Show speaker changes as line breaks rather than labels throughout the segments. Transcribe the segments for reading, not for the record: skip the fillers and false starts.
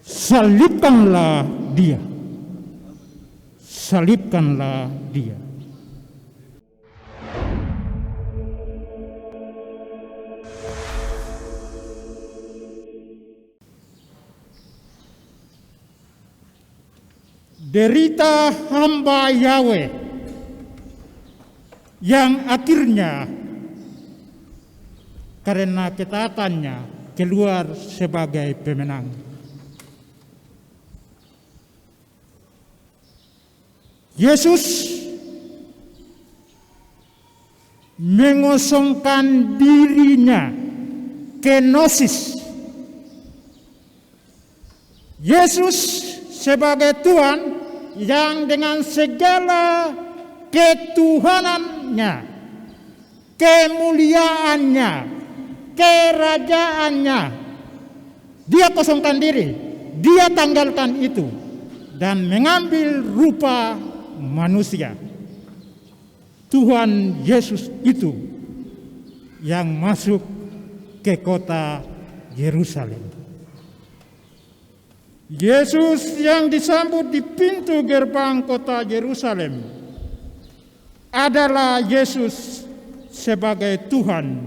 Salibkanlah dia. Salibkanlah dia. Derita hamba Yahweh yang akhirnya karena ketaatannya keluar sebagai pemenang. Yesus mengosongkan dirinya, kenosis. Yesus sebagai Tuhan yang dengan segala ketuhanannya, kemuliaannya, kerajaannya, dia kosongkan diri, dia tanggalkan itu dan mengambil rupa manusia. Tuhan Yesus itu yang masuk ke kota Yerusalem. Yesus yang disambut di pintu gerbang kota Yerusalem adalah Yesus sebagai Tuhan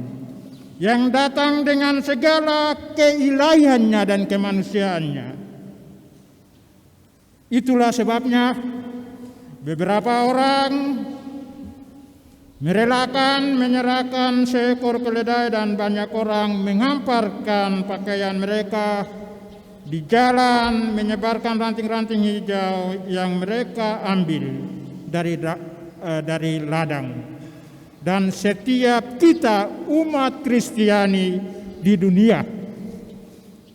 yang datang dengan segala keilahiannya dan kemanusiaannya. Itulah sebabnya beberapa orang menyerahkan seekor keledai dan banyak orang menghamparkan pakaian mereka di jalan, menyebarkan ranting-ranting hijau yang mereka ambil dari ladang. Dan setiap kita umat Kristiani di dunia,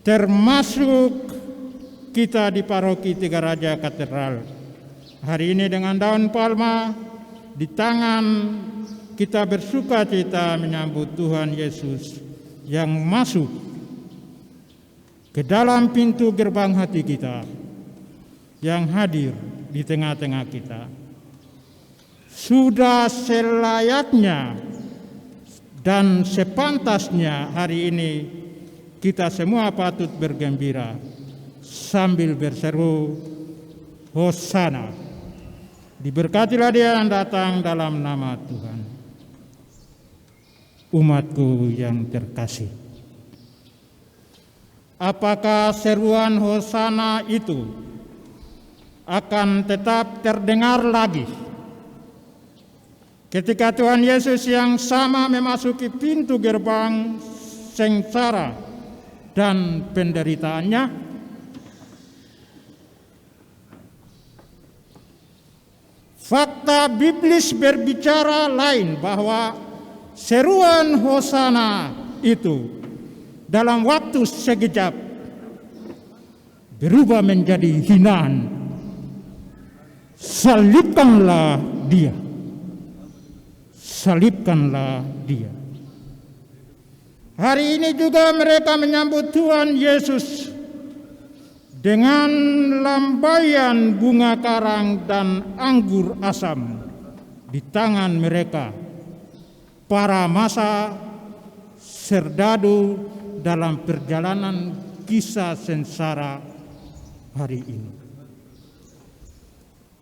termasuk kita di Paroki Tiga Raja Katedral, hari ini dengan daun palma di tangan, kita bersuka cita menyambut Tuhan Yesus yang masuk ke dalam pintu gerbang hati kita, yang hadir di tengah-tengah kita. Sudah selayaknya dan sepantasnya hari ini kita semua patut bergembira sambil berseru, Hosana. Diberkatilah dia yang datang dalam nama Tuhan. Umatku yang terkasih, apakah seruan Hosana itu akan tetap terdengar lagi ketika Tuhan Yesus yang sama memasuki pintu gerbang sengsara dan penderitaannya? Fakta biblis berbicara lain, bahwa seruan Hosana itu dalam waktu sekejap berubah menjadi hinaan. Salibkanlah dia. Salibkanlah dia. Hari ini juga mereka menyambut Tuhan Yesus dengan lambaian bunga karang dan anggur asam di tangan mereka, para masa serdadu dalam perjalanan kisah sengsara hari ini.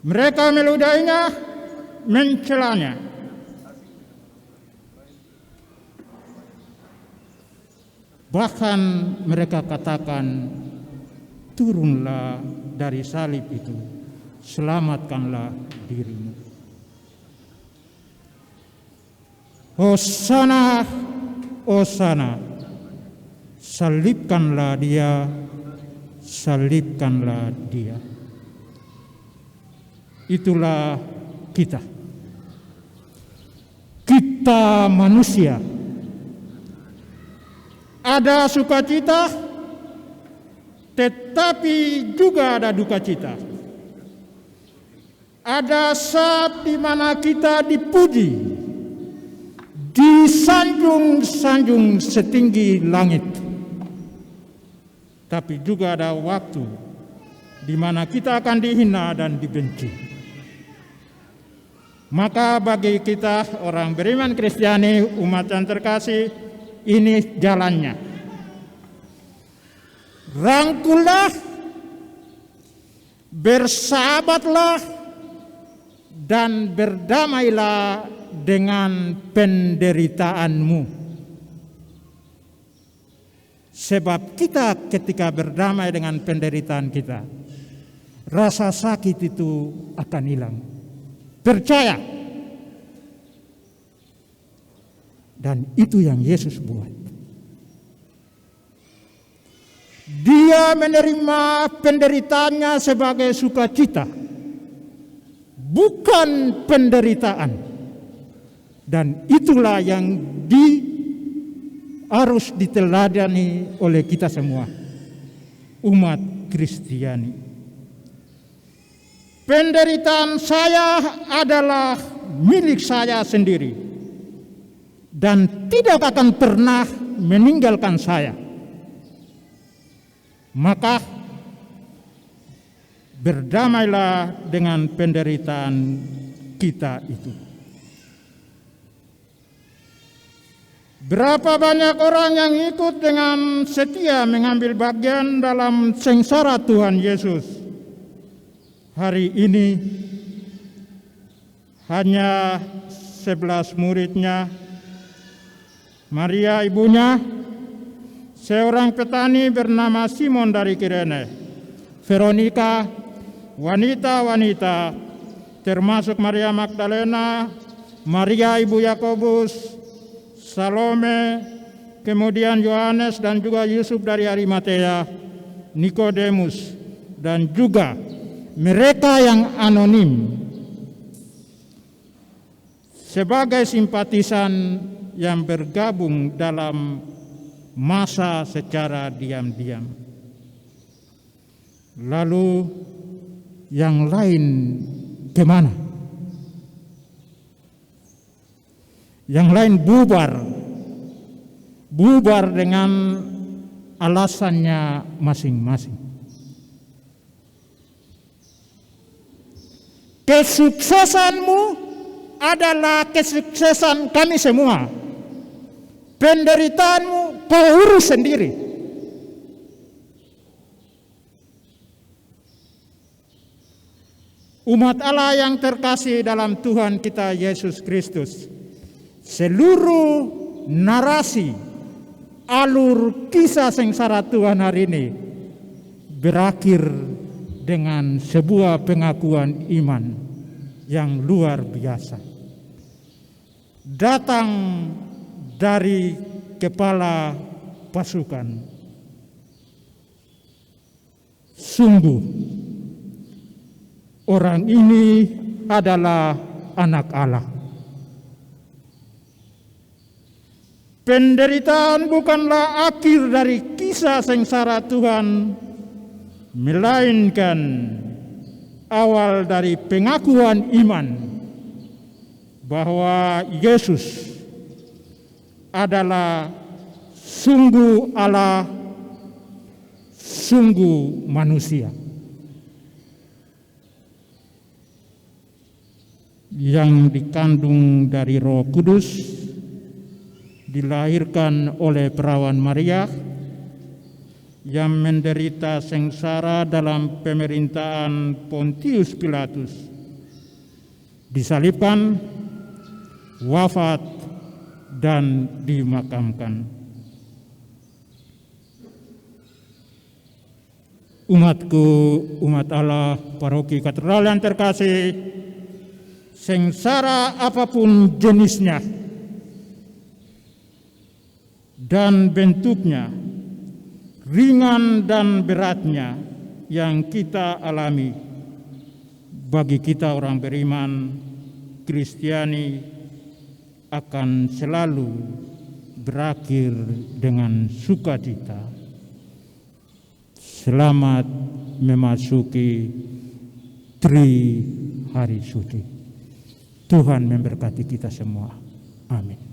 Mereka meludainya, mencelanya. Bahkan mereka katakan, turunlah dari salib itu, selamatkanlah dirimu. Hosana, Hosana, salibkanlah dia, salibkanlah dia. Itulah kita. Kita manusia. Ada sukacita, tetapi juga ada duka cita. Ada saat di mana kita dipuji, disanjung-sanjung setinggi langit. Tapi juga ada waktu di mana kita akan dihina dan dibenci. Maka bagi kita orang beriman Kristiani, umat yang terkasih, ini jalannya. Rangkullah bersahabatlah dan berdamailah dengan penderitaanmu. Sebab kita ketika berdamai dengan penderitaan kita, rasa sakit itu akan hilang. Percaya. Dan itu yang Yesus buat. Dia menerima penderitaannya sebagai sukacita, bukan penderitaan. Dan itulah yang harus diteladani oleh kita semua, umat Kristiani. Penderitaan saya adalah milik saya sendiri dan tidak akan pernah meninggalkan saya. Maka berdamailah dengan penderitaan kita itu. Berapa banyak orang yang ikut dengan setia mengambil bagian dalam sengsara Tuhan Yesus. Hari ini hanya 11 muridnya, Maria ibunya, seorang petani bernama Simon dari Kirene, Veronika, wanita-wanita termasuk Maria Magdalena, Maria ibu Yakobus, Salome, kemudian Yohanes dan juga Yusuf dari Arimatea, Nikodemus, dan juga mereka yang anonim sebagai simpatisan yang bergabung dalam masa secara diam-diam. Lalu yang lain kemana? Yang lain bubar dengan alasannya masing-masing. Kesuksesanmu adalah kesuksesan kami semua. Penderitaanmu kau urus sendiri. Umat Allah yang terkasih dalam Tuhan kita Yesus Kristus, seluruh narasi alur kisah sengsara Tuhan hari ini berakhir dengan sebuah pengakuan iman yang luar biasa. Datang dari kepala pasukan. Sungguh orang ini adalah anak Allah. Penderitaan bukanlah akhir dari kisah sengsara Tuhan, melainkan awal dari pengakuan iman bahwa Yesus adalah sungguh Allah, sungguh manusia. Yang dikandung dari Roh Kudus, dilahirkan oleh perawan Maria, yang menderita sengsara dalam pemerintahan Pontius Pilatus, disalibkan, wafat, dan dimakamkan. Umatku, umat Allah, paroki katedral yang terkasih, sengsara apapun jenisnya dan bentuknya, ringan dan beratnya yang kita alami, bagi kita orang beriman Kristiani akan selalu berakhir dengan sukacita. Selamat memasuki Tri Hari Suci. Tuhan memberkati kita semua. Amin.